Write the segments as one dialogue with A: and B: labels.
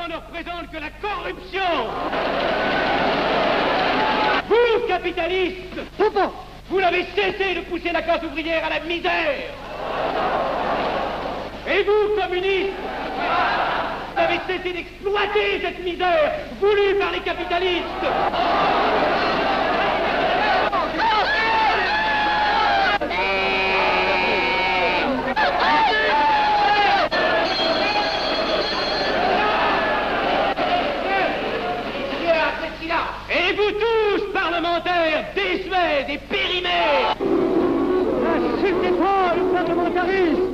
A: ne représente que la corruption. Vous, capitalistes, vous n'avez cessé de pousser la classe ouvrière à la misère. Et vous, communistes, vous avez cessé d'exploiter cette misère voulue par les capitalistes. Et vous tous, parlementaires, désuets et périmés, n'insultez pas le parlementarisme.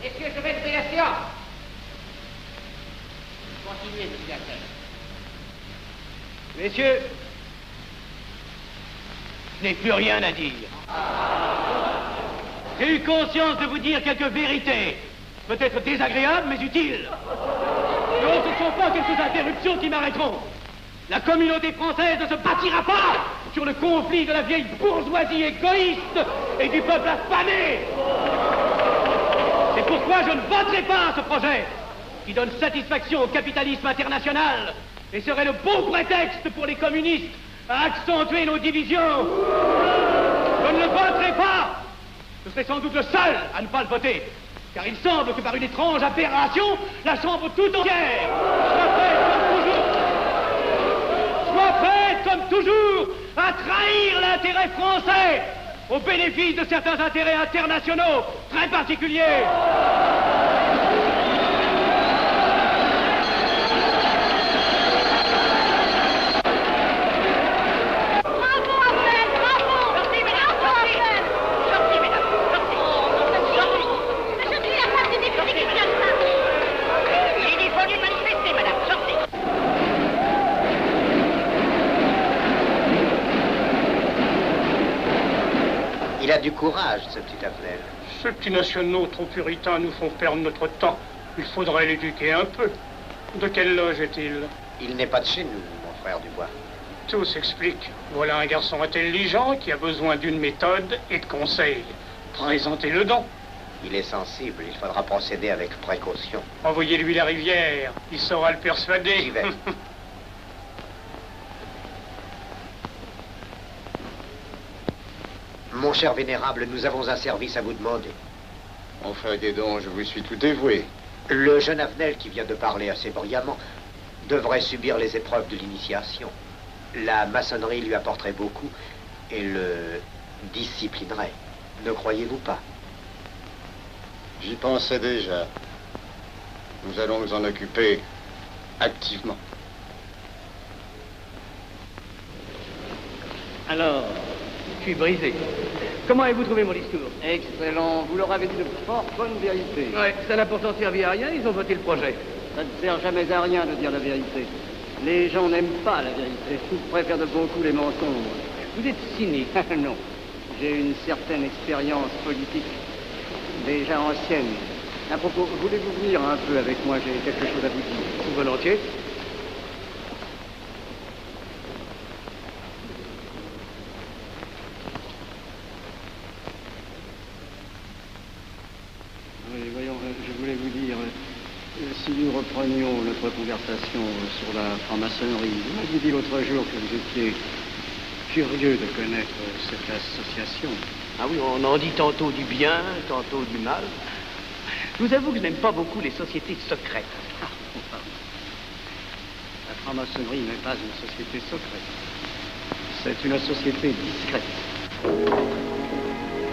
B: Messieurs, je vais lever la séance. Continuez, monsieur Hassel.
A: Messieurs, je n'ai plus rien à dire. J'ai eu conscience de vous dire quelques vérités, peut-être désagréables, mais utiles. Non, ce ne sont pas quelques interruptions qui m'arrêteront. La communauté française ne se bâtira pas sur le conflit de la vieille bourgeoisie égoïste et du peuple affamé. C'est pourquoi je ne voterai pas ce projet qui donne satisfaction au capitalisme international et serait le bon prétexte pour les communistes à accentuer nos divisions. Je ne le voterai pas. Je serai sans doute le seul à ne pas le voter, car il semble que par une étrange aberration, la Chambre tout entière soit prête comme toujours à trahir l'intérêt français au bénéfice de certains intérêts internationaux très particuliers.
C: Il a du courage, ce petit Afnel.
D: Ces petits nationaux trop puritains nous font perdre notre temps. Il faudrait l'éduquer un peu. De quelle loge est-il?
C: Il n'est pas de chez nous, mon frère Dubois.
D: Tout s'explique. Voilà un garçon intelligent qui a besoin d'une méthode et de conseils. Présentez-le donc.
C: Il est sensible, il faudra procéder avec précaution.
D: Envoyez-lui la rivière, il saura le persuader.
C: J'y vais. Mon cher vénérable, nous avons un service à vous demander.
E: Enfin, dis donc, je vous suis tout dévoué.
C: Le jeune Afnel qui vient de parler assez brillamment devrait subir les épreuves de l'initiation. La maçonnerie lui apporterait beaucoup et le disciplinerait. Ne croyez-vous pas?
E: J'y pensais déjà. Nous allons nous en occuper activement.
A: Alors, je suis brisé. Comment avez-vous trouvé mon discours?
F: Excellent. Vous leur avez dit de fort bonnes vérités.
A: Ouais, ça n'a pourtant servi à rien, ils ont voté le projet.
F: Ça ne sert jamais à rien de dire la vérité. Les gens n'aiment pas la vérité. Ils préfèrent de beaucoup les mensonges.
A: Vous êtes cynique.
F: Non. J'ai une certaine expérience politique, déjà ancienne. À propos, voulez-vous venir un peu avec moi? J'ai quelque chose à vous dire.
A: Volontiers.
F: Oui, voyons, je voulais vous dire, si nous reprenions notre conversation sur la franc-maçonnerie, vous m'aviez dit l'autre jour que vous étiez curieux de connaître cette association.
A: Ah oui, on en dit tantôt du bien, tantôt du mal. Je vous avoue que je n'aime pas beaucoup les sociétés secrètes.
F: Ah, la franc-maçonnerie n'est pas une société secrète. C'est une société discrète.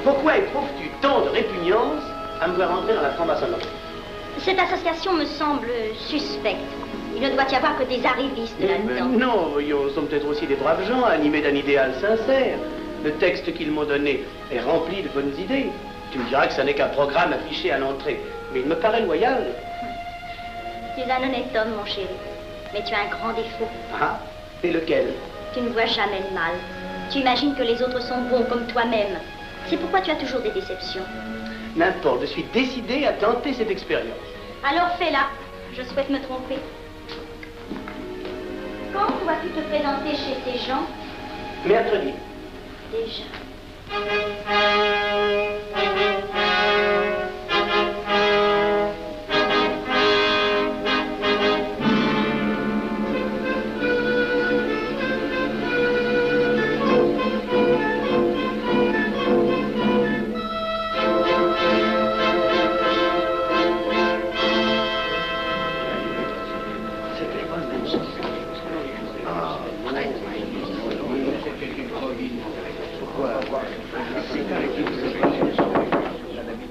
G: Pourquoi éprouves-tu tant de répugnance à me voir entrer dans la franc-maçonnerie?
H: Cette association me semble suspecte. Il ne doit y avoir que des arrivistes là-dedans.
G: Non, voyons, nous sommes peut-être aussi des braves gens animés d'un idéal sincère. Le texte qu'ils m'ont donné est rempli de bonnes idées. Tu me diras que ce n'est qu'un programme affiché à l'entrée, mais il me paraît loyal.
H: Tu es un honnête homme, mon chéri. Mais tu as un grand défaut.
G: Ah, et lequel?
H: Tu ne vois jamais le mal. Tu imagines que les autres sont bons comme toi-même. C'est pourquoi tu as toujours des déceptions.
G: N'importe, je suis décidé à tenter cette expérience.
H: Alors fais-la. Je souhaite me tromper. Quand vas-tu te présenter chez ces gens?
G: Mercredi.
H: Déjà.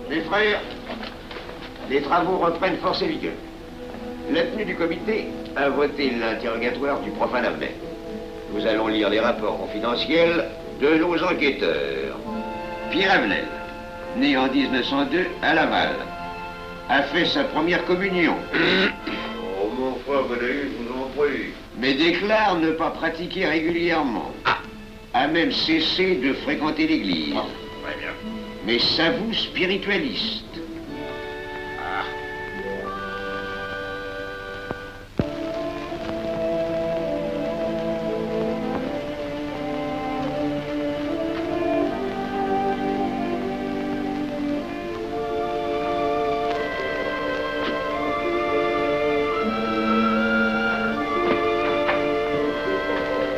C: Mes frères, les travaux reprennent force et vigueur. La tenue du comité a voté l'interrogatoire du profane Avenel. Nous allons lire les rapports confidentiels de nos enquêteurs. Pierre Avenel, né en 1902 à Laval, a fait sa première communion.
E: Oh, mon frère Valérie, je vous en prie.
C: Mais déclare ne pas pratiquer régulièrement. A même cessé de fréquenter l'église.
E: Très bien.
C: Mais s'avoue spiritualiste.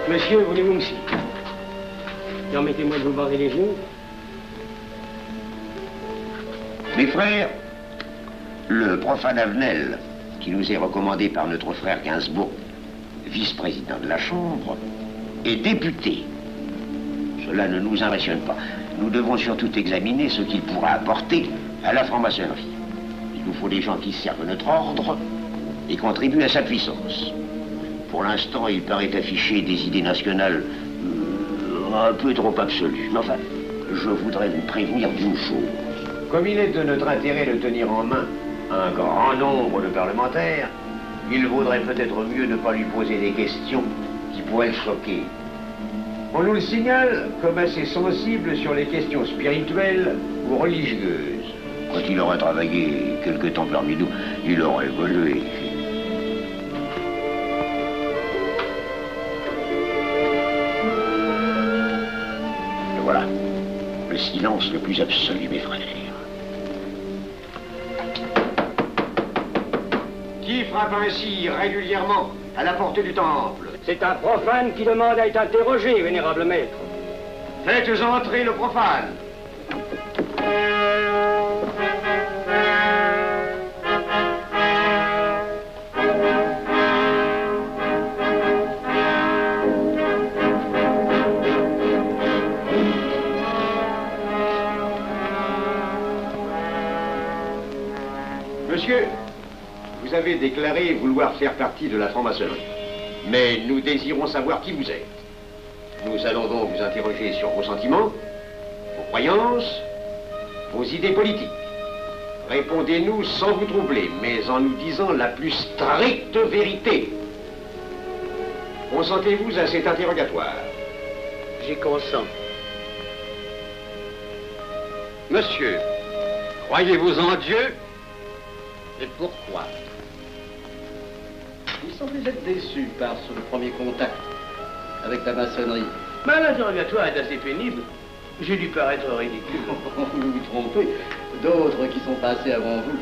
A: Monsieur, voulez-vous me citer? Permettez-moi de vous barrer les yeux.
C: Mes frères, le profane Avenel, qui nous est recommandé par notre frère Gainsbourg, vice-président de la Chambre, est député. Cela ne nous impressionne pas. Nous devons surtout examiner ce qu'il pourra apporter à la franc-maçonnerie. Il nous faut des gens qui servent notre ordre et contribuent à sa puissance. Pour l'instant, il paraît afficher des idées nationales un peu trop absolues. Mais enfin, je voudrais vous prévenir d'une chose. Comme il est de notre intérêt de tenir en main un grand nombre de parlementaires, il vaudrait peut-être mieux ne pas lui poser des questions qui pourraient le choquer. On nous le signale comme assez sensible sur les questions spirituelles ou religieuses. Quand il aura travaillé quelque temps parmi nous, il aura évolué. Et voilà, le silence le plus absolu, mes frères. Qui frappe ainsi régulièrement à la porte du temple?
A: C'est un profane qui demande à être interrogé, vénérable maître.
C: Faites entrer le profane. Monsieur, vous avez déclaré vouloir faire partie de la franc-maçonnerie. Mais nous désirons savoir qui vous êtes. Nous allons donc vous interroger sur vos sentiments, vos croyances, vos idées politiques. Répondez-nous sans vous troubler, mais en nous disant la plus stricte vérité. Consentez-vous à cet interrogatoire?
G: J'y consens.
E: Monsieur, croyez-vous en Dieu? Et pourquoi?
F: Vous semblez être déçu par ce premier contact avec la maçonnerie.
G: Mais l'interrogatoire est assez pénible. J'ai dû paraître ridicule.
F: Vous vous trompez. D'autres qui sont passés avant vous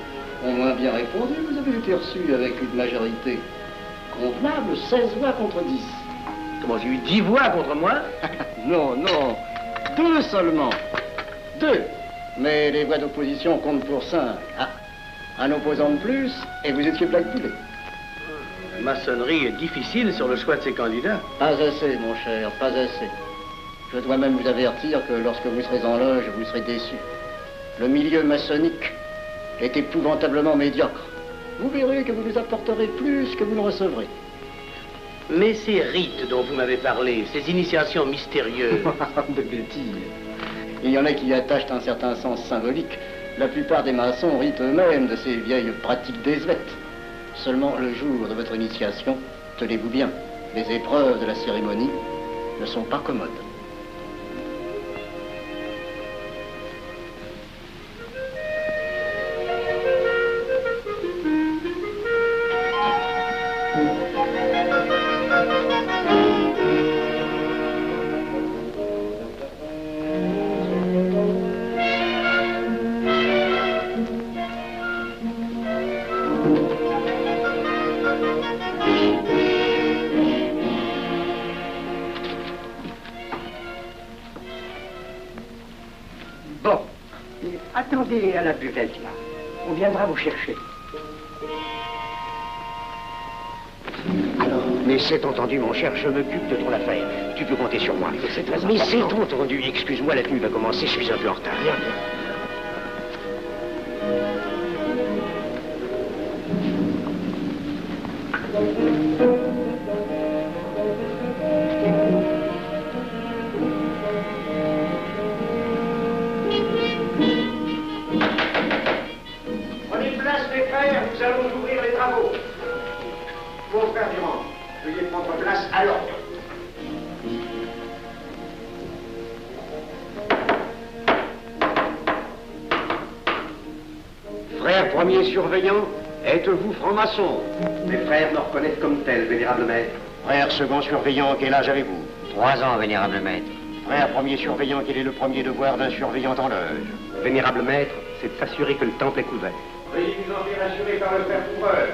F: ont moins bien répondu. Vous avez été reçu avec une majorité convenable, 16 voix contre 10.
G: Comment, j'ai eu 10 voix contre moi?
F: Non, non. 2 seulement. 2. Mais les voix d'opposition comptent pour 5. Ah, un opposant de plus, et vous étiez blackpoolé.
G: La maçonnerie est difficile sur le choix de ses candidats.
F: Pas assez, mon cher, pas assez. Je dois même vous avertir que lorsque vous serez en loge, vous serez déçu. Le milieu maçonnique est épouvantablement médiocre. Vous verrez que vous nous apporterez plus que vous ne recevrez.
G: Mais ces rites dont vous m'avez parlé, ces initiations mystérieuses...
F: De bêtises. Il y en a qui y attachent un certain sens symbolique. La plupart des maçons rient eux-mêmes de ces vieilles pratiques désuètes. Seulement, le jour de votre initiation, tenez-vous bien, les épreuves de la cérémonie ne sont pas commodes.
C: Bon. Attendez à la buvette, là. On viendra vous chercher. Alors, mais c'est entendu, mon cher, je m'occupe de ton affaire. Tu peux compter sur moi. C'est très important. Mais c'est entendu. Excuse-moi, la tenue va commencer, je suis un peu en retard. Bien, bien.
I: Prenez place, mes frères, nous allons ouvrir les travaux. Mon frère Durand, veuillez prendre place à l'ordre.
C: Frère premier surveillant, êtes-vous franc-maçon? Mes frères me reconnaissent comme tel, vénérable maître. Frère second surveillant, quel âge avez-vous? 3 ans, vénérable maître. Frère premier surveillant, quel est le premier devoir d'un surveillant en loge? Vénérable maître, c'est de s'assurer que le temple est couvert.
I: Veuillez vous en faire assurer par le frère couvreur.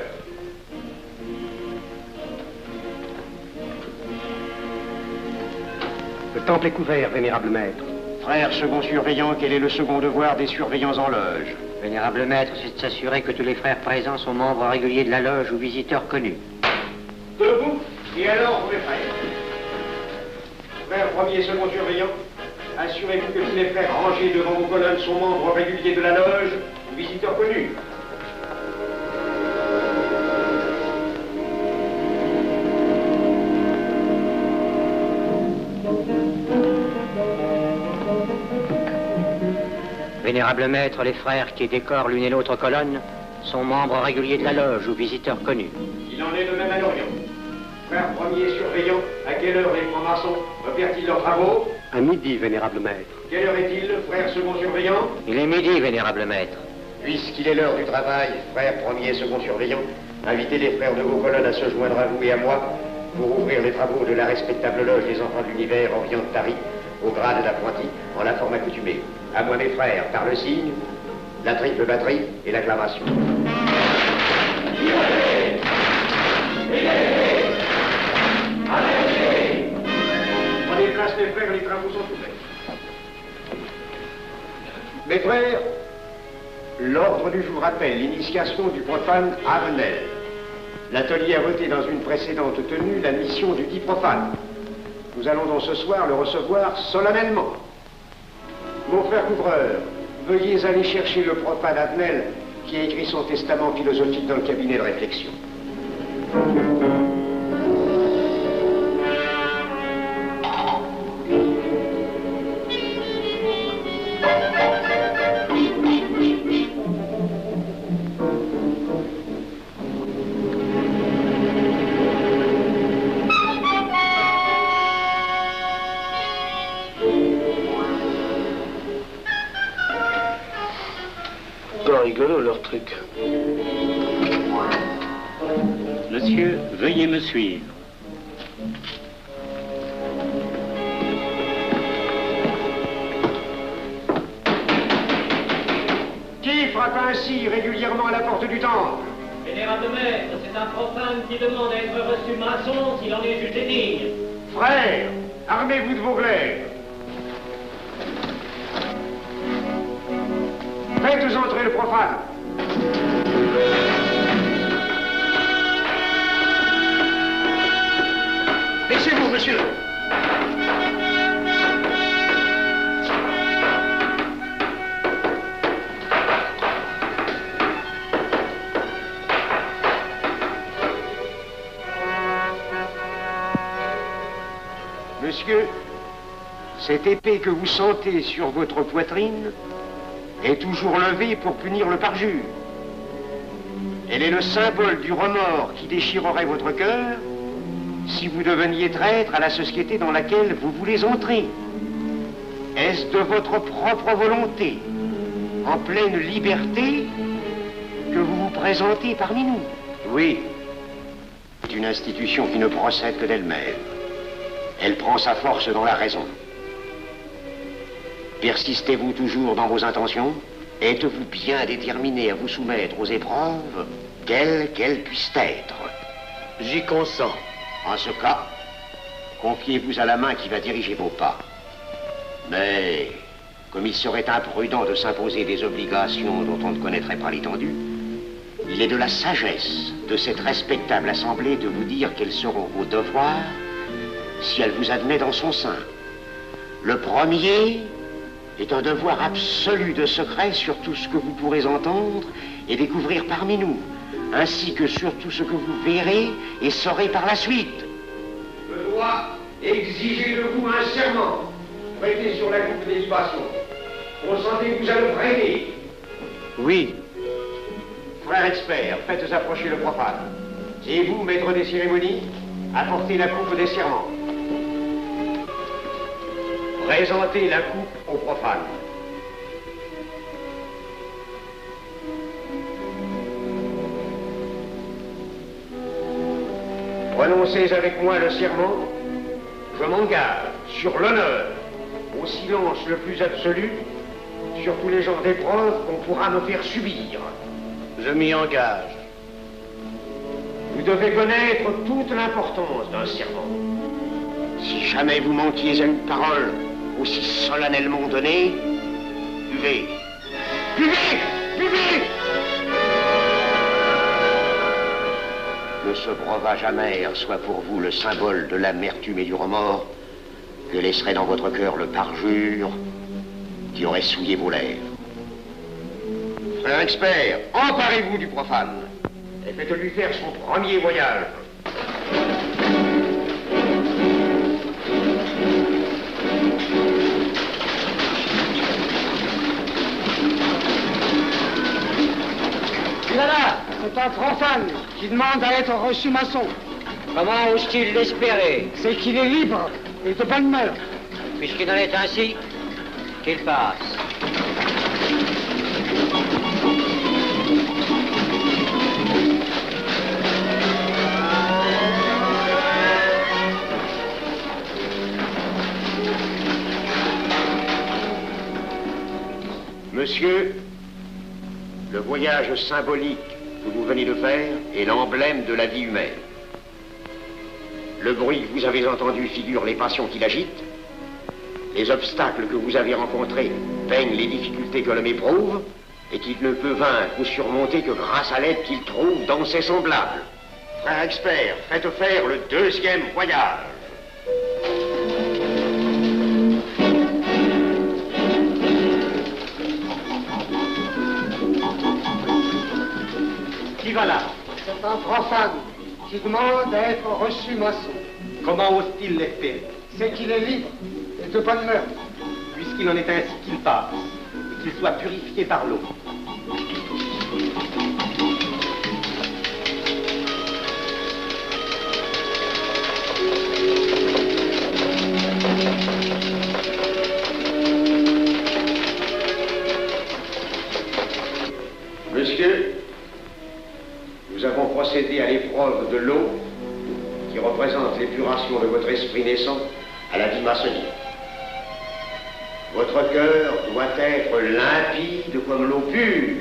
C: Le temple est couvert, vénérable maître. Frère second surveillant, quel est le second devoir des surveillants en loge? Vénérable maître, c'est de s'assurer que tous les frères présents sont membres réguliers de la loge ou visiteurs connus.
I: Debout, et alors, mes frères. Frère premier et second surveillant, assurez-vous que tous les frères rangés devant vos colonnes sont membres réguliers de la loge ou visiteurs connus.
C: Vénérable maître, les frères qui décorent l'une et l'autre colonne sont membres réguliers de la loge ou visiteurs connus.
I: Il en est de même à l'Orient. Frère premier surveillant, à quelle heure les francs-maçons opèrent-ils leurs travaux?
C: À midi, vénérable maître.
I: Quelle heure est-il, frère second surveillant?
C: Il est midi, vénérable maître.
I: Puisqu'il est l'heure du travail, frère premier et second surveillant, invitez les frères de vos colonnes à se joindre à vous et à moi pour ouvrir les travaux de la respectable loge des enfants de l'univers Orient de Paris, au grade d'apprenti, en la forme accoutumée. À moi, mes frères, par le signe, la triple batterie et l'acclamation. Prenez place, mes frères, les travaux sont ouverts. Mes frères, l'ordre du jour appelle l'initiation du profane Avenel. L'atelier a voté dans une précédente tenue la mission du dit profane. Nous allons donc ce soir le recevoir solennellement. Mon frère couvreur, veuillez aller chercher le profane Avenel qui a écrit son testament philosophique dans le cabinet de réflexion.
G: Rigolo leur truc. Monsieur, veuillez me suivre.
I: Qui frappe ainsi régulièrement à la porte du temple?
A: Vénérable maître, c'est un profane qui demande à être reçu maçon s'il en est jugé digne.
I: Frères, armez-vous de vos glaives. Faites entrer le profane.
C: Laissez-vous, monsieur. Monsieur, cette épée que vous sentez sur votre poitrine est toujours levée pour punir le parjure. Elle est le symbole du remords qui déchirerait votre cœur si vous deveniez traître à la société dans laquelle vous voulez entrer. Est-ce de votre propre volonté, en pleine liberté, que vous vous présentez parmi nous? Oui. C'est une institution qui ne procède que d'elle-même. Elle prend sa force dans la raison. Persistez-vous toujours dans vos intentions? Êtes-vous bien déterminé à vous soumettre aux épreuves, quelles qu'elles puissent être?
G: J'y consens.
C: En ce cas, confiez-vous à la main qui va diriger vos pas. Mais
I: comme il serait imprudent de s'imposer des obligations dont on ne connaîtrait pas l'étendue, il est de la sagesse de cette respectable assemblée de vous dire quels seront vos devoirs si elle vous admet dans son sein. Le premier est un devoir absolu de secret sur tout ce que vous pourrez entendre et découvrir parmi nous, ainsi que sur tout ce que vous verrez et saurez par la suite.
J: Je dois exiger de vous un serment prêté sur la coupe des libations. Consentez-vous à le prêter?
C: Oui.
I: Frère expert, faites approcher le profane. Et vous, maître des cérémonies, apportez la coupe des serments. Présentez la coupe au profane. Prononcez avec moi le serment. Je m'engage sur l'honneur, au silence le plus absolu, sur tous les genres d'épreuves qu'on pourra me faire subir.
G: Je m'y engage.
I: Vous devez connaître toute l'importance d'un serment. Si jamais vous manquiez à une parole aussi solennellement donnée, buvez. Buvez! Buvez! Que ce breuvage amer soit pour vous le symbole de l'amertume et du remords que laisserait dans votre cœur le parjure qui aurait souillé vos lèvres. Frère expert, emparez-vous du profane et faites-lui faire son premier voyage.
F: Voilà, c'est un profane qui demande à être reçu maçon.
B: Comment ose-t-il l'espérer?
F: C'est qu'il est libre et de bonne mœurs.
B: Puisqu'il en est ainsi, qu'il passe.
I: Monsieur, le voyage symbolique que vous venez de faire est l'emblème de la vie humaine. Le bruit que vous avez entendu figure les passions qui l'agitent. Les obstacles que vous avez rencontrés peignent les difficultés que l'homme éprouve et qu'il ne peut vaincre ou surmonter que grâce à l'aide qu'il trouve dans ses semblables. Frère expert, faites faire le deuxième voyage.
A: Qui va là?
F: C'est un profane qui demande à être reçu maçon.
A: Comment ose-t-il l'espérer?
F: C'est qu'il est libre et de bonne mœurs.
A: Puisqu'il en est ainsi qu'il passe, et qu'il soit purifié par l'eau.
I: Monsieur, nous avons procédé à l'épreuve de l'eau qui représente l'épuration de votre esprit naissant à la vie maçonnique. Votre cœur doit être limpide comme l'eau pure.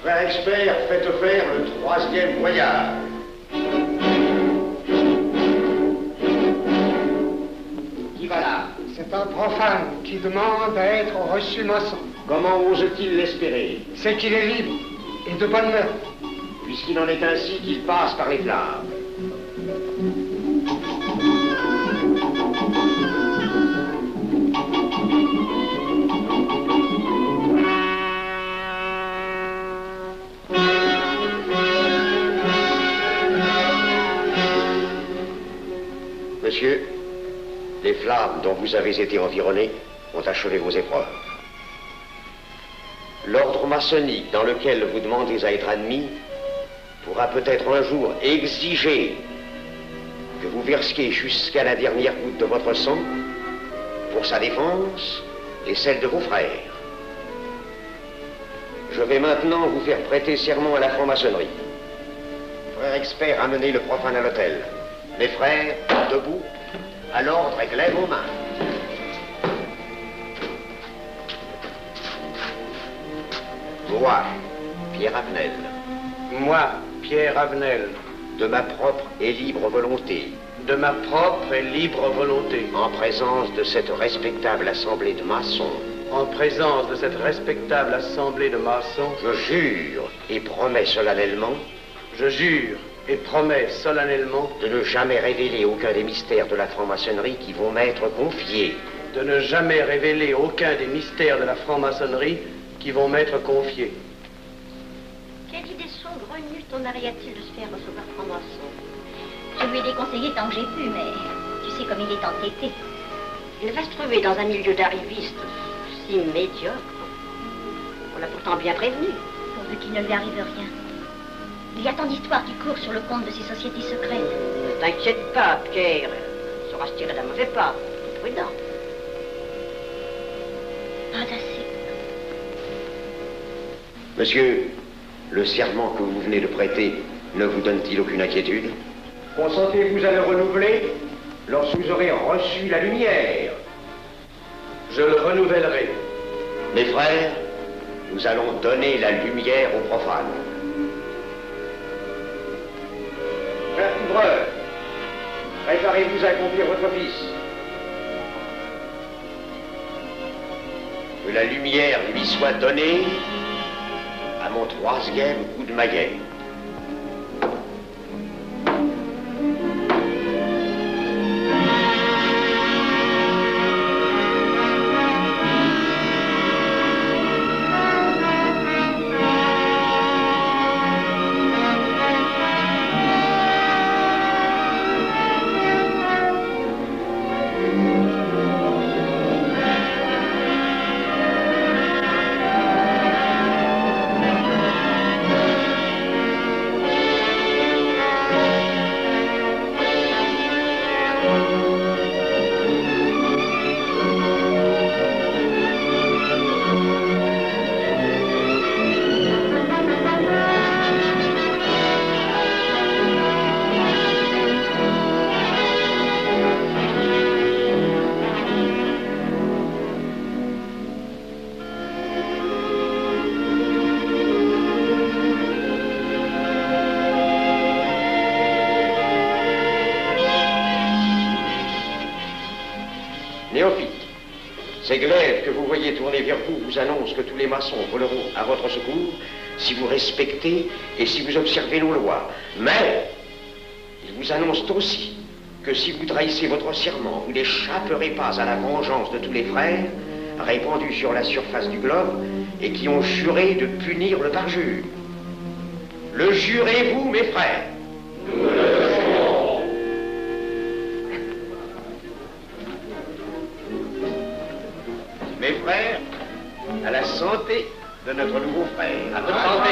I: Frère expert, faites faire le troisième voyage. Qui va là?
F: C'est un profane qui demande à être reçu maçon.
I: Comment ose-t-il l'espérer?
F: C'est qu'il est libre et de bonne mœurs.
I: Puisqu'il en est ainsi qu'il passe par les flammes. Monsieur, les flammes dont vous avez été environné ont achevé vos épreuves. L'ordre maçonnique dans lequel vous demandez à être admis pourra peut-être un jour exiger que vous versiez jusqu'à la dernière goutte de votre sang pour sa défense et celle de vos frères. Je vais maintenant vous faire prêter serment à la franc-maçonnerie. Frère expert, amenez le profane à l'autel. Mes frères, debout, à l'ordre et glaive aux mains. Moi, Pierre Avenel.
G: Moi, Pierre Avenel.
I: De ma propre et libre volonté.
G: De ma propre et libre volonté.
I: En présence de cette respectable assemblée de maçons.
G: En présence de cette respectable assemblée de maçons.
I: Je jure et promets solennellement.
G: Je jure et promets solennellement.
I: De ne jamais révéler aucun des mystères de la franc-maçonnerie qui vont m'être confiés.
G: De ne jamais révéler aucun des mystères de la franc-maçonnerie qui vont m'être confiés.
H: Quelle idée saugrenue ton mari a-t-il de se faire recevoir franc-maçon? Je lui ai déconseillé tant que j'ai pu, mais tu sais comme il est entêté. Il va se trouver dans un milieu d'arrivistes si médiocre. On l'a pourtant bien prévenu. Pourvu qu'il ne lui arrive rien. Il y a tant d'histoires qui courent sur le compte de ces sociétés secrètes. Ne t'inquiète pas, Pierre. Il saura se tirer d'un mauvais pas. Prudent. Pas assez.
I: Monsieur, le serment que vous venez de prêter ne vous donne-t-il aucune inquiétude?
J: Consentez-vous à le renouveler lorsque vous aurez reçu la lumière?
G: Je le renouvellerai.
I: Mes frères, nous allons donner la lumière aux profanes.
J: Frère couvreur, préparez-vous à accomplir votre office.
I: Que la lumière lui soit donnée à mon 3e coup de maillet. Ces glaives que vous voyez tourner vers vous vous annoncent que tous les maçons voleront à votre secours si vous respectez et si vous observez nos lois. Mais ils vous annoncent aussi que si vous trahissez votre serment, vous n'échapperez pas à la vengeance de tous les frères répandus sur la surface du globe et qui ont juré de punir le parjure. Le jurez-vous, mes frères? Nous le jurons. Mes frères, à la santé de notre nouveau frère.
G: À votre santé.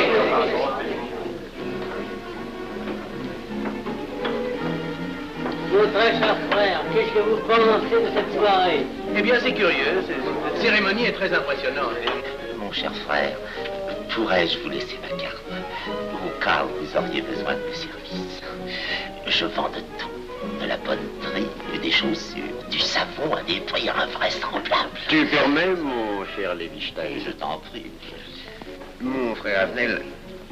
B: Mon très cher frère, qu'est-ce que vous pensez de cette soirée?
A: Eh bien, c'est curieux. Cette cérémonie est très impressionnante.
K: Mon cher frère, pourrais-je vous laisser ma carte au cas où vous auriez besoin de mes services? Je vends de tout. De la bonneterie, des chaussures, du savon à des prix invraisemblables.
I: Tu permets, mon cher Lévi-Stein?
K: Je t'en prie.
I: Mon frère Avenel,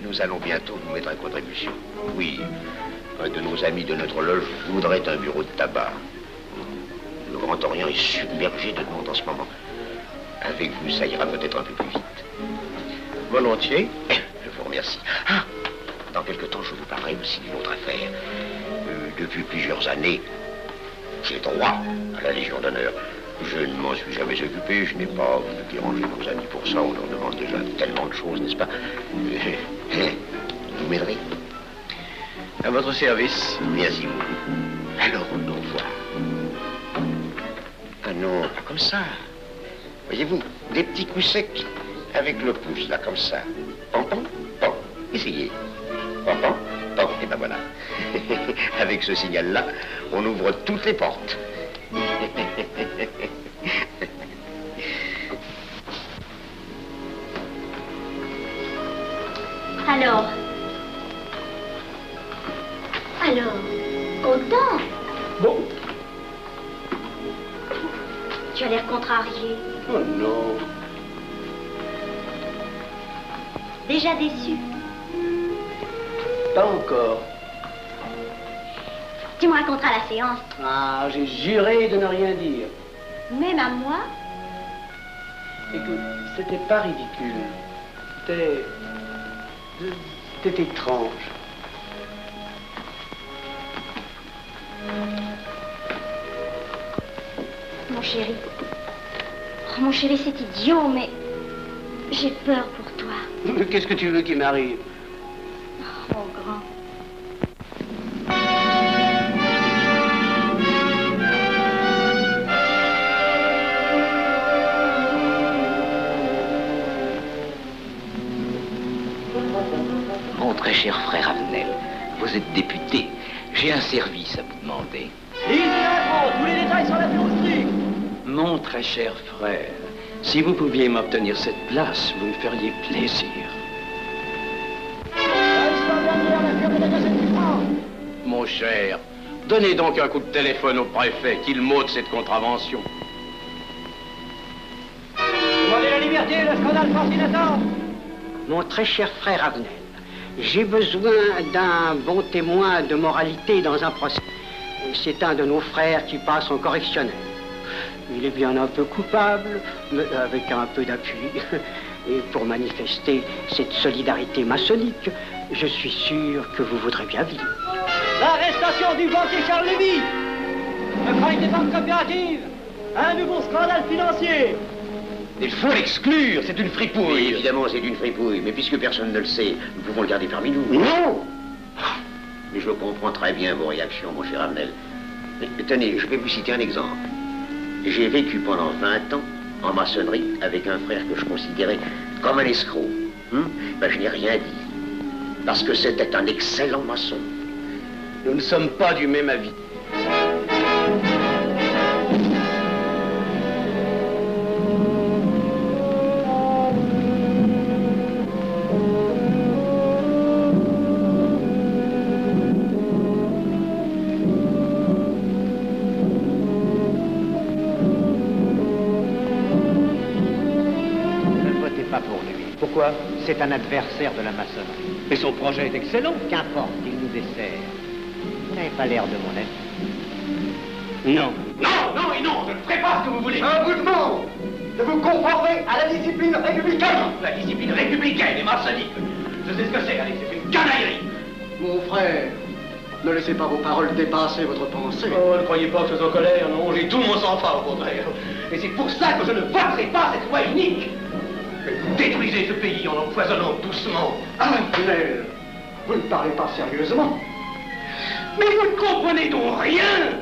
I: nous allons bientôt vous mettre à contribution. Oui, un de nos amis de notre loge voudrait un bureau de tabac. Le Grand Orient est submergé de demandes en ce moment. Avec vous, ça ira peut-être un peu plus vite.
G: Volontiers.
I: Je vous remercie. Ah, dans quelque temps, je vous parlerai aussi d'une autre affaire. Depuis plusieurs années, j'ai droit à la Légion d'honneur. Je ne m'en suis jamais occupé, je n'ai pas voulu déranger nos amis pour ça. On leur demande déjà tellement de choses, n'est-ce pas? Vous m'aiderez?
G: À votre service.
I: Merci beaucoup. Alors, au revoir. Ah non, pas comme ça. Voyez-vous, des petits coups secs avec le pouce, là, comme ça. Pam, pam, pam. Essayez. Pam, pam, pam. Et ben voilà. Avec ce signal-là, on ouvre toutes les portes.
H: Alors, content?
G: Bon.
H: Tu as l'air contrarié.
G: Oh non.
H: Déjà déçu?
G: Pas encore.
H: Tu me raconteras la séance.
G: Ah, j'ai juré de ne rien dire.
H: Même à moi?
G: Écoute, c'était pas ridicule. C'était étrange.
H: Mon chéri. Oh, mon chéri, c'est idiot, mais j'ai peur pour toi.
G: Qu'est-ce que tu veux qu'il m'arrive?
H: Oh, mon grand.
K: Mon très cher frère Avenel, vous êtes député. J'ai un service à vous demander.
A: Tous les détails sur la strict.
K: Mon très cher frère, si vous pouviez m'obtenir cette place, vous me feriez plaisir. Mon cher, donnez donc un coup de téléphone au préfet, qu'il m'ôte cette contravention.
A: Demandez la liberté, le scandale fascinateur.
F: Mon très cher frère Avenel, j'ai besoin d'un bon témoin de moralité dans un procès. C'est un de nos frères qui passe en correctionnel. Il est bien un peu coupable, mais avec un peu d'appui. Et pour manifester cette solidarité maçonnique, je suis sûr que vous voudrez bien vivre.
A: L'arrestation du banquier Charles Lévy. Le crime des banques coopératives. Un nouveau scandale financier.
K: Il faut l'exclure, c'est une fripouille.
I: Oui, évidemment, c'est une fripouille, mais puisque personne ne le sait, nous pouvons le garder parmi nous.
K: Non!
I: Mais je comprends très bien vos réactions, mon cher Avenel. Mais tenez, je vais vous citer un exemple. J'ai vécu pendant 20 ans en maçonnerie avec un frère que je considérais comme un escroc. Ben, je n'ai rien dit, parce que c'était un excellent maçon.
K: Nous ne sommes pas du même avis.
C: Pourquoi? C'est un adversaire de la maçonnerie.
A: Mais son projet est excellent.
C: Qu'importe, il nous dessert. Vous n'avez pas l'air de mon ami.
A: Non.
K: Non, non et non, je ne ferai pas ce que vous voulez.
J: Un vous demande de vous conformer à la discipline républicaine.
K: La discipline républicaine et maçonnique. Je sais ce que c'est, allez, c'est une canaillerie.
F: Mon frère, ne laissez pas vos paroles dépasser votre pensée.
A: Oh, ne croyez pas que je suis en colère, non, j'ai tout mon sang-froid au contraire. Et c'est pour ça que je ne voterai pas cette loi unique.
K: Vous détruisez ce pays en l'empoisonnant doucement.
F: Avenel, vous ne parlez pas sérieusement.
K: Mais vous ne comprenez donc rien.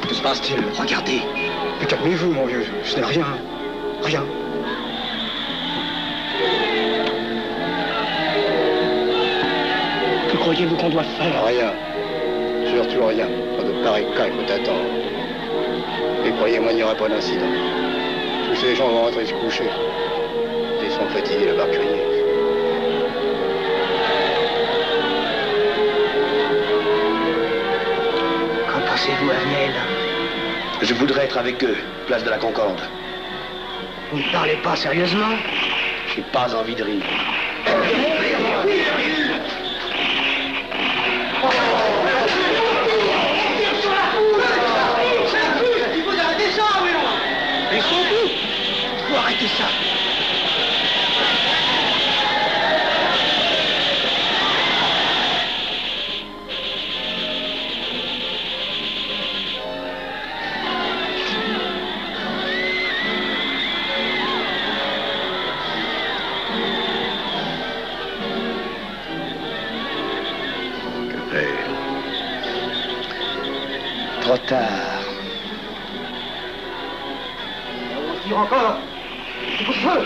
F: Que se passe-t-il?
K: Regardez.
F: Mais calmez-vous, mon vieux, ce n'est rien. Rien. Que croyez-vous qu'on doit faire?
L: Rien. Surtout rien. Pas de pareil cas, il faut attendre. Et croyez-moi, il n'y aura pas d'incident. Tous ces gens vont rentrer se coucher. Ils sont fatigués, le barquerier.
K: Qu'en pensez-vous, Avenel? Je voudrais être avec eux, place de la Concorde.
F: Vous ne parlez pas sérieusement?
K: J'ai pas envie de rire.
A: Il faut arrêter ça, oui.
F: Ils sont fous. Il faut arrêter ça.
K: Trop tard.
J: On tire encore. Coup de feu.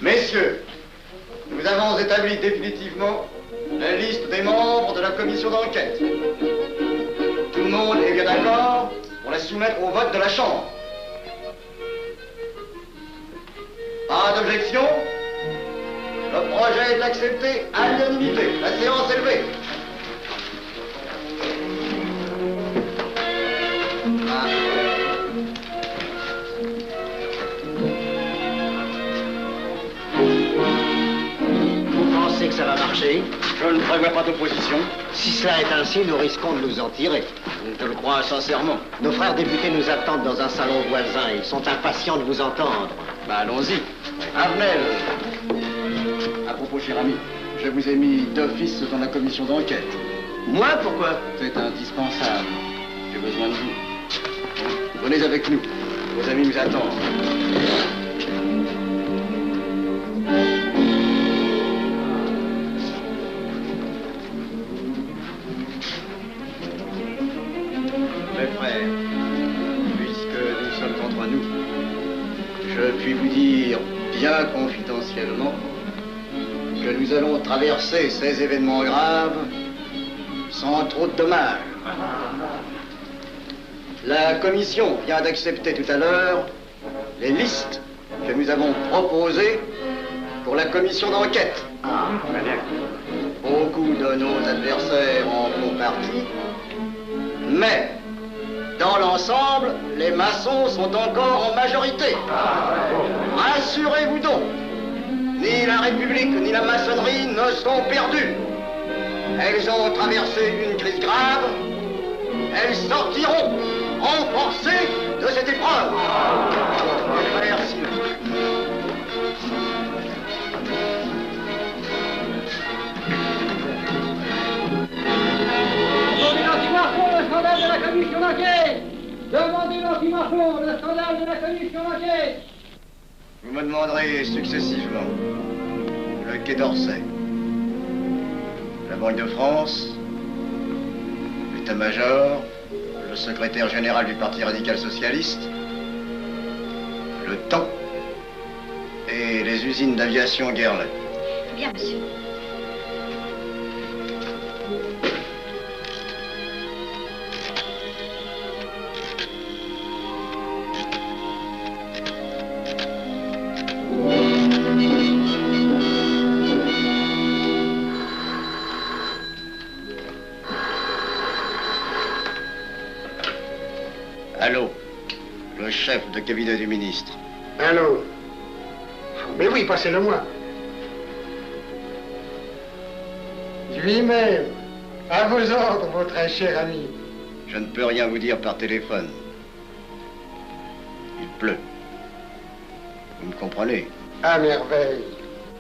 L: Messieurs, nous avons établi définitivement la liste des membres de la commission d'enquête. Tout le monde est bien d'accord pour la soumettre au vote de la Chambre. Pas d'objection? Le projet est accepté à l'unanimité. La séance est levée.
C: Vous pensez que ça va marcher?
L: Je ne prévois pas d'opposition.
C: Si cela est ainsi, nous risquons de nous en tirer.
L: Je te le crois sincèrement.
C: Nos frères députés nous attendent dans un salon voisin. Ils sont impatients de vous entendre.
L: Bah allons-y. Arnel. À propos, cher ami, je vous ai mis d'office dans la commission d'enquête.
C: Moi, pourquoi?
L: C'est indispensable. J'ai besoin de vous. Venez avec nous. Vos amis nous attendent. Mes frères, puisque nous sommes entre nous, je puis vous dire bien confidentiellement que nous allons traverser ces événements graves sans trop de dommages. La commission vient d'accepter tout à l'heure les listes que nous avons proposées pour la commission d'enquête. Beaucoup de nos adversaires en font partie, mais dans l'ensemble, les maçons sont encore en majorité. Rassurez-vous donc, ni la République ni la maçonnerie ne sont perdues. Elles ont traversé une crise grave. Elles sortiront renforcées de cette épreuve. Merci.
M: Demandez l'anti-Marchon, le scandale de la commission d'enquête. Demandez l'anti-Marchon, le scandale de la commission d'enquête.
L: Vous me demanderez successivement le Quai d'Orsay, la Banque de France, l'état-major, le secrétaire général du Parti radical socialiste, le temps et les usines d'aviation Guerlain.
H: Bien, monsieur.
L: Allô, le chef de cabinet du ministre.
D: Allô? Mais oui, passez-le moi. Lui-même, à vos ordres, mon très cher ami.
L: Je ne peux rien vous dire par téléphone. Il pleut. Vous me comprenez?
D: À merveille.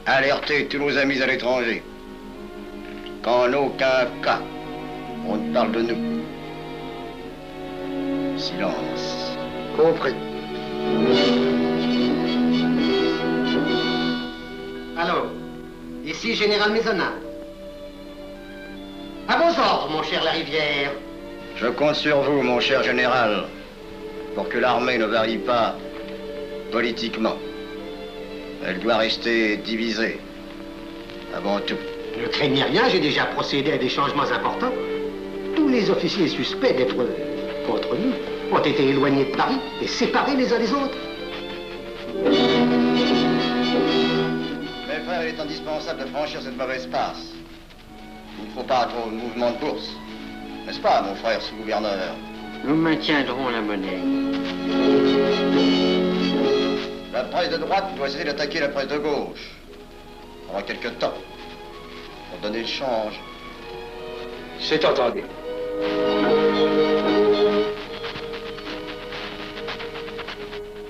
L: Alertez tous nos amis à l'étranger qu'en aucun cas on ne parle de nous. Silence.
D: Compris.
C: Allô, ici Général Maisonnat. À vos ordres, mon cher Larivière.
L: Je compte sur vous, mon cher général, pour que l'armée ne varie pas politiquement. Elle doit rester divisée, avant tout.
C: Ne craignez rien, j'ai déjà procédé à des changements importants. Tous les officiers suspects d'être contre nous ont été éloignés de Paris et séparés les uns des autres.
L: Mes frères, il est indispensable de franchir cette mauvaise passe. Il ne faut pas trop de mouvement de bourse. N'est-ce pas, mon frère sous-gouverneur?
B: Nous maintiendrons la monnaie.
L: La presse de droite doit essayer d'attaquer la presse de gauche. Pendant quelque temps. Pour donner le change.
J: C'est entendu.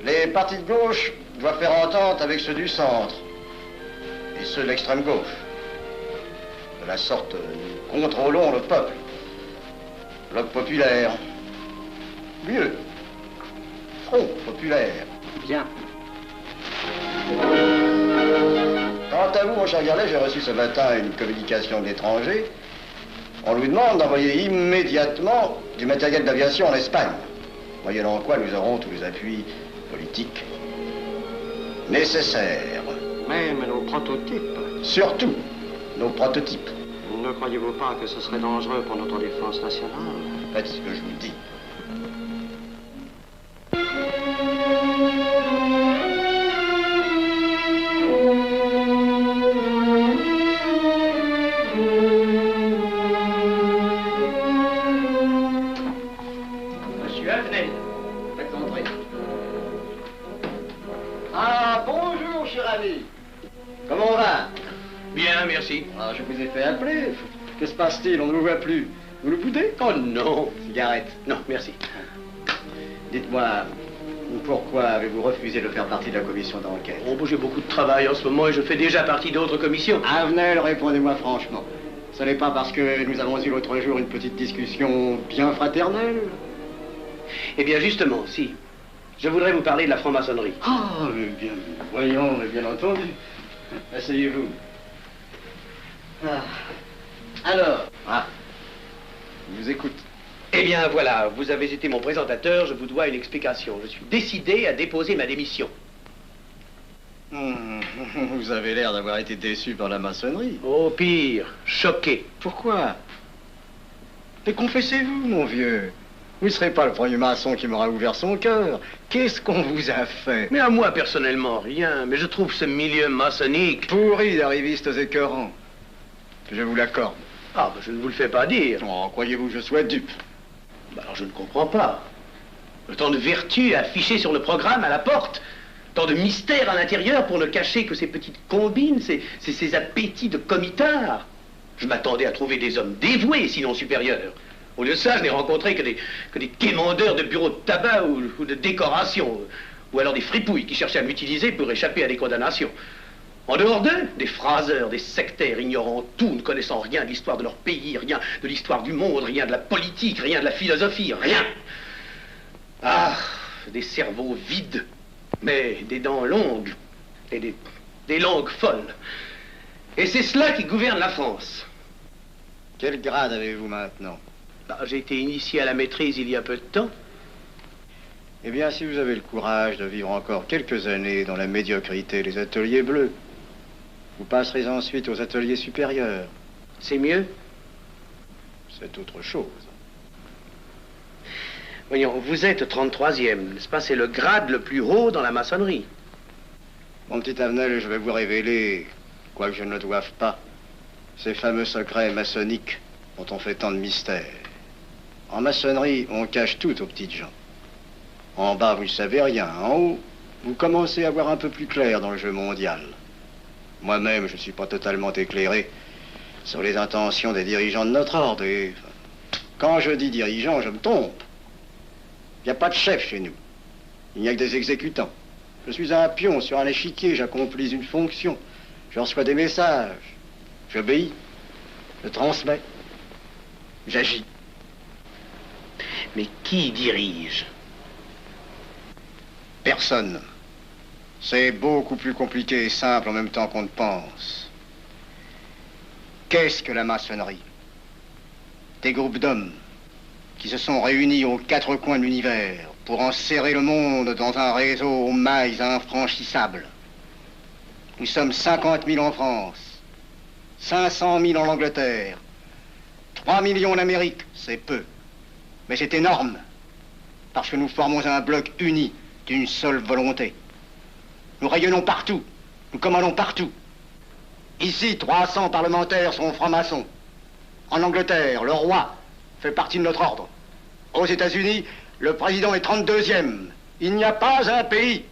L: Les partis de gauche doivent faire entente avec ceux du centre. Et ceux de l'extrême gauche. De la sorte, nous contrôlons le peuple. Bloc populaire. Mieux. Front populaire.
B: Bien.
L: Quant à vous, mon cher Garlet, j'ai reçu ce matin une communication de l'étranger. On nous demande d'envoyer immédiatement du matériel d'aviation en Espagne. Moyennant quoi nous aurons tous les appuis politiques nécessaires.
B: Mais
F: prototypes.
L: Surtout nos prototypes.
F: Ne croyez-vous pas que ce serait dangereux pour notre défense nationale?
L: Faites ce que je vous dis.
G: Monsieur Avenel,
L: Faites entrer. Ah, bonjour, cher ami. Comment on va?
G: bien, merci.
L: Ah, je vous ai fait appeler. Que se passe-t-il? On ne vous voit plus. Vous le boudez?
G: Oh non.
L: Cigarette.
G: Non, merci.
L: Dites-moi, pourquoi avez-vous refusé de faire partie de la commission d'enquête?
G: Oh, bon, j'ai beaucoup de travail en ce moment et je fais déjà partie d'autres commissions.
L: Avenel, répondez-moi franchement. Ce n'est pas parce que nous avons eu l'autre jour une petite discussion bien fraternelle?
G: Eh bien, justement, si. Je voudrais vous parler de la franc-maçonnerie.
L: Ah, mais bien, voyons, mais bien entendu. Asseyez-vous. Ah. Alors? Ah. Je vous écoute.
G: Eh bien, voilà, vous avez été mon présentateur, je vous dois une explication. Je suis décidé à déposer ma démission.
L: Vous avez l'air d'avoir été déçu par la maçonnerie.
G: Oh, pire, choqué.
L: Pourquoi? Mais confessez-vous, mon vieux. Vous ne serez pas le premier maçon qui m'aura ouvert son cœur. Qu'est-ce qu'on vous a fait?
G: Mais à moi, personnellement, rien. Mais je trouve ce milieu maçonnique...
L: pourri d'arrivistes écœurants. Je vous l'accorde.
G: Ah, ben, je ne vous le fais pas dire.
L: Oh, croyez-vous que je sois dupe?
G: Ben, alors, je ne comprends pas. Tant de vertus affichées sur le programme à la porte. Tant de mystères à l'intérieur pour ne cacher que ces petites combines, ces appétits de comitards. Je m'attendais à trouver des hommes dévoués, sinon supérieurs. Au lieu de ça, je n'ai rencontré que des quémandeurs de bureaux de tabac ou de décoration, ou alors des fripouilles qui cherchaient à m'utiliser pour échapper à des condamnations. En dehors d'eux, des phraseurs, des sectaires ignorant tout, ne connaissant rien de l'histoire de leur pays, rien de l'histoire du monde, rien de la politique, rien de la philosophie, rien. Ah, des cerveaux vides, mais des dents longues, et des langues folles. Et c'est cela qui gouverne la France.
L: Quel grade avez-vous maintenant?
G: J'ai été initié à la maîtrise il y a peu de temps.
L: Eh bien, si vous avez le courage de vivre encore quelques années dans la médiocrité des ateliers bleus, vous passerez ensuite aux ateliers supérieurs.
G: C'est mieux?
L: C'est autre chose.
G: Voyons, vous êtes 33e, n'est-ce pas? C'est le grade le plus haut dans la maçonnerie.
L: Mon petit Avenel, je vais vous révéler, quoique je ne le doive pas, ces fameux secrets maçonniques dont on fait tant de mystères. En maçonnerie, on cache tout aux petites gens. En bas, vous ne savez rien. En haut, vous commencez à voir un peu plus clair dans le jeu mondial. Moi-même, je ne suis pas totalement éclairé sur les intentions des dirigeants de notre ordre. Et quand je dis dirigeants, je me trompe. Il n'y a pas de chef chez nous. Il n'y a que des exécutants. Je suis un pion sur un échiquier, j'accomplis une fonction. Je reçois des messages. J'obéis. Je transmets. J'agis.
G: Mais qui dirige?
L: Personne. C'est beaucoup plus compliqué et simple en même temps qu'on ne pense. Qu'est-ce que la maçonnerie? Des groupes d'hommes qui se sont réunis aux quatre coins de l'univers pour enserrer le monde dans un réseau aux mailles infranchissables. Nous sommes 50 000 en France, 500 000 en Angleterre, 3 millions en Amérique, c'est peu. Mais c'est énorme, parce que nous formons un bloc uni d'une seule volonté. Nous rayonnons partout, nous commandons partout. Ici, 300 parlementaires sont francs-maçons. En Angleterre, le roi fait partie de notre ordre. Aux États-Unis, le président est 32e. Il n'y a pas un pays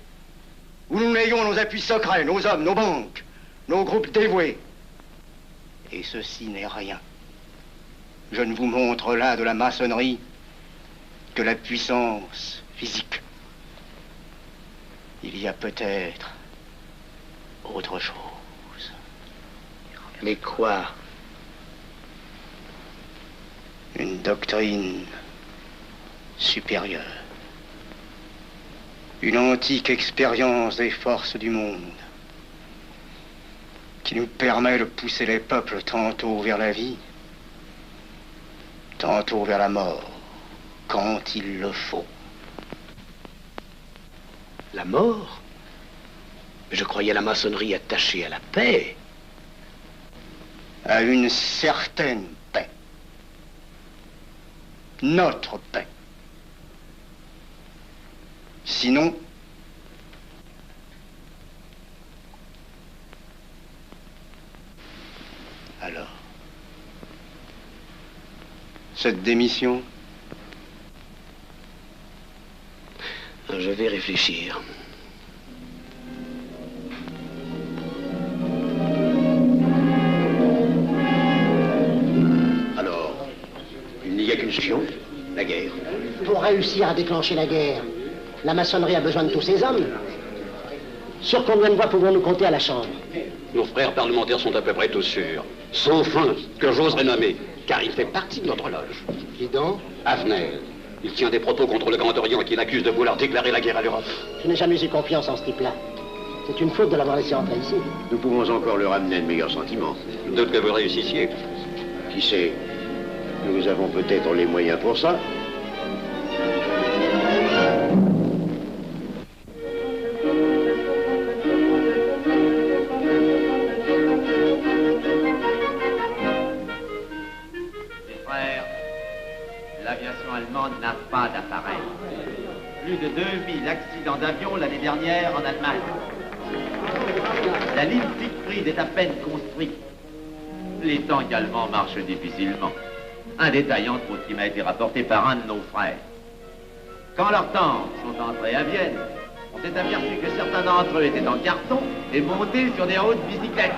L: où nous n'ayons nos appuis secrets, nos hommes, nos banques, nos groupes dévoués. Et ceci n'est rien. Je ne vous montre là de la maçonnerie que la puissance physique. Il y a peut-être autre chose.
G: Mais quoi?
L: Une doctrine supérieure. Une antique expérience des forces du monde qui nous permet de pousser les peuples tantôt vers la vie, tantôt vers la mort, quand il le faut.
G: La mort? Mais je croyais la maçonnerie attachée à la paix.
L: À une certaine paix. Notre paix. Sinon, alors, cette démission?
G: Je vais réfléchir.
C: Alors, il n'y a qu'une solution, la guerre.
N: Pour réussir à déclencher la guerre, la maçonnerie a besoin de tous ces hommes. Sur combien de voix pouvons-nous compter à la Chambre?
A: Nos frères parlementaires sont à peu près tous sûrs. Sauf un, que j'oserais nommer, car il fait partie de notre loge.
N: Qui donc?
A: Avenel. Il tient des propos contre le Grand Orient qui l'accuse de vouloir déclarer la guerre à l'Europe.
N: Je n'ai jamais eu confiance en ce type-là. C'est une faute de l'avoir laissé entrer ici.
C: Nous pouvons encore le ramener de meilleurs sentiments.
A: Je doute que vous réussissiez.
C: Qui sait? Nous avons peut-être les moyens pour ça.
O: L'aviation allemande n'a pas d'appareil. Plus de 2000 accidents d'avion l'année dernière en Allemagne. La ligne Siegfried est à peine construite. Les tanks allemands marchent difficilement. Un détail entre autres qui m'a été rapporté par un de nos frères. Quand leurs tanks sont entrés à Vienne, on s'est aperçu que certains d'entre eux étaient en carton et montés sur des hautes bicyclettes.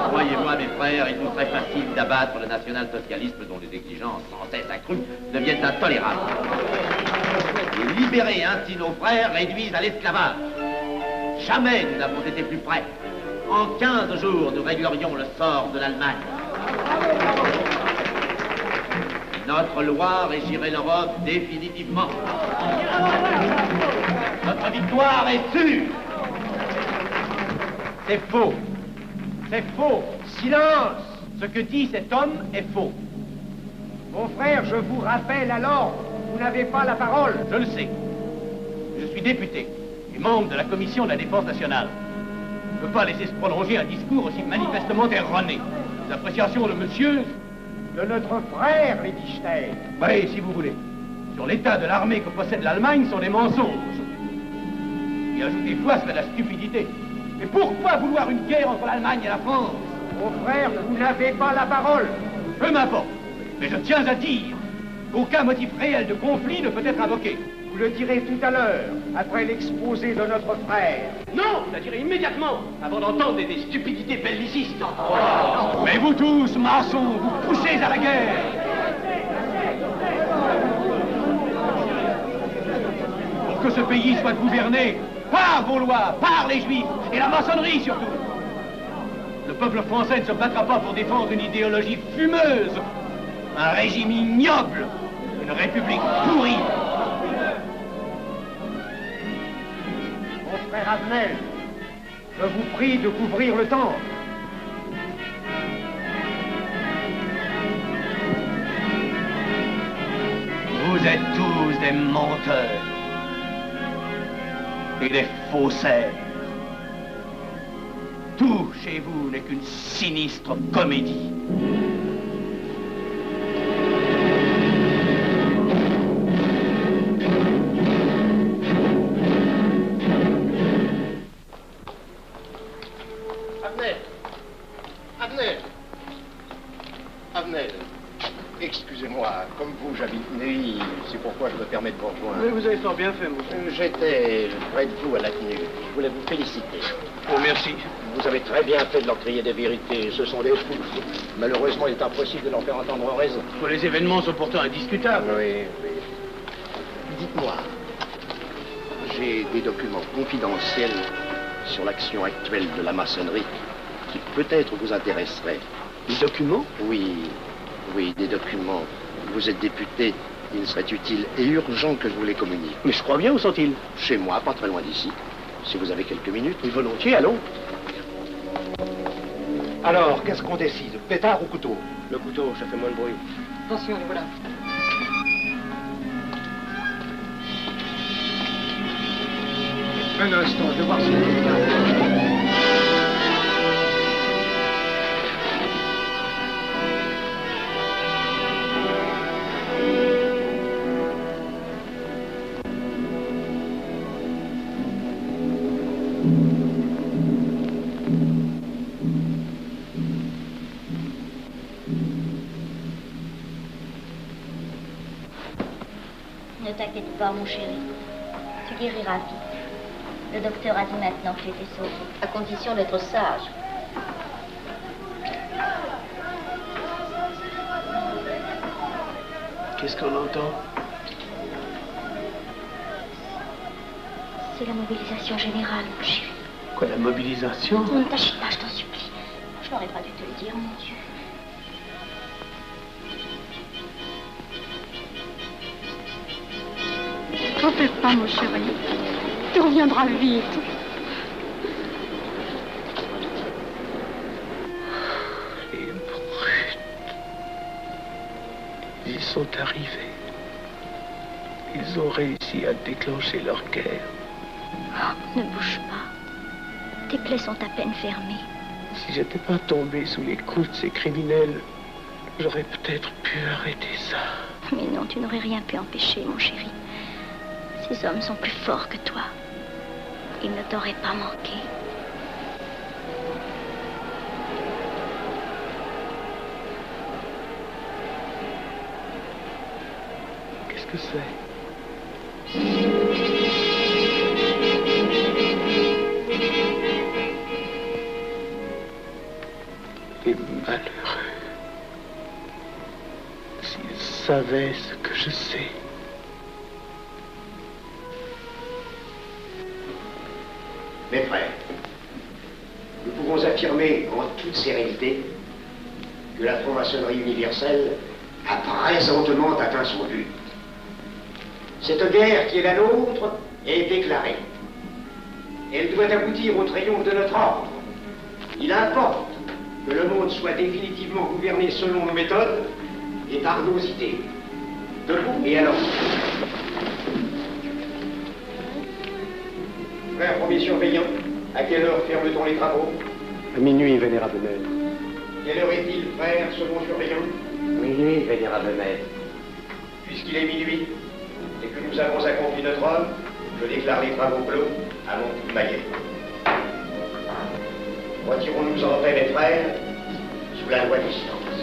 O: Croyez-moi, mes frères, il nous serait facile d'abattre le national-socialisme dont les exigences sans cesse accrues deviennent intolérables. Et libérer ainsi nos frères réduisent à l'esclavage. Jamais nous n'avons été plus près. En 15 jours, nous réglerions le sort de l'Allemagne. Notre loi régirait l'Europe définitivement. Notre victoire est sûre.
A: C'est faux. C'est faux. Silence. Ce que dit cet homme est faux.
J: Mon frère, je vous rappelle alors, vous n'avez pas la parole.
A: Je le sais. Je suis député et membre de la commission de la défense nationale. Je ne peux pas laisser se prolonger un discours aussi manifestement erroné. L'appréciation de monsieur...
J: De notre frère, Liechtenstein.
A: Oui, si vous voulez. Sur l'état de l'armée que possède l'Allemagne sont des mensonges. Et ajouter foi serait de la stupidité. Mais pourquoi vouloir une guerre entre l'Allemagne et la France?
J: Mon frère, vous n'avez pas la parole.
A: Peu m'importe. Mais je tiens à dire qu'aucun motif réel de conflit ne peut être invoqué.
J: Vous le direz tout à l'heure, après l'exposé de notre frère.
A: Non, je la dirai immédiatement, avant d'entendre des stupidités bellicistes. Oh. Mais vous tous, maçons, vous poussez à la guerre. Pour que ce pays soit gouverné par vos lois, par les Juifs, et la maçonnerie surtout. Le peuple français ne se battra pas pour défendre une idéologie fumeuse, un régime ignoble, une république pourrie.
J: Mon frère Avenel, je vous prie de couvrir le temple.
A: Vous êtes tous des menteurs et des faussaires. Tout chez vous n'est qu'une sinistre comédie.
I: Avenel, excusez-moi, comme vous, j'habite Neuilly, c'est pourquoi je me permets de vous rejoindre.
F: Mais vous avez fort bien fait, monsieur.
I: J'étais près de vous à la tenue. Je voulais vous féliciter.
F: Oh, merci.
I: Vous avez très bien fait de leur crier des vérités. Ce sont des fous. Malheureusement, il est impossible de leur faire entendre raison.
F: Les événements sont pourtant indiscutables.
I: Oui, oui. Dites-moi, j'ai des documents confidentiels sur l'action actuelle de la maçonnerie qui peut-être vous intéresseraient.
F: Des documents?
I: Oui, oui, des documents. Vous êtes député, il serait utile et urgent que je vous les communique.
F: Mais je crois bien, où sont-ils?
I: Chez moi, pas très loin d'ici. Si vous avez quelques minutes.
F: Oui, volontiers, allons.
I: Alors, qu'est-ce qu'on décide? Pétard ou couteau?
F: Le couteau, ça fait moins de bruit.
N: Attention, les voilà.
I: Un instant, je vais voir si...
H: Ne t'inquiète pas, mon chéri. Tu guériras vite. Le docteur a dit maintenant que tu étais sauvé, à condition d'être sage.
G: Qu'est-ce qu'on entend?
H: C'est la mobilisation générale, mon chéri.
G: Quoi, la mobilisation?
H: Ne t'agite pas, je t'en supplie. Je n'aurais pas dû te le dire, mon Dieu.
P: T'en fais pas, mon chéri. Tu reviendras vite.
G: Les brutes. Ils sont arrivés. Ils ont réussi à déclencher leur guerre.
H: Ne bouge pas. Tes plaies sont à peine fermées.
G: Si j'étais pas tombé sous les coups de ces criminels, j'aurais peut-être pu arrêter ça.
H: Mais non, tu n'aurais rien pu empêcher, mon chéri. Ces hommes sont plus forts que toi. Ils ne t'auraient pas manqué.
G: Qu'est-ce que c'est? Les malheureux. S'ils savaient ce que je sais.
I: Mes frères, nous pouvons affirmer en toute sérénité que la franc-maçonnerie universelle a présentement atteint son but. Cette guerre qui est la nôtre est déclarée. Elle doit aboutir au triomphe de notre ordre. Il importe que le monde soit définitivement gouverné selon nos méthodes et par nos idées. Debout et alors. Frère premier surveillant, à quelle heure ferme-t-on les travaux?
F: À minuit, vénérable maître.
I: Quelle heure est-il, frère second surveillant?
C: Minuit, vénérable maître.
I: Puisqu'il est minuit et que nous avons accompli notre œuvre, je déclare les travaux clos à mon coup de maillet. Retirons-nous en paix, mes frères, sous la loi du silence.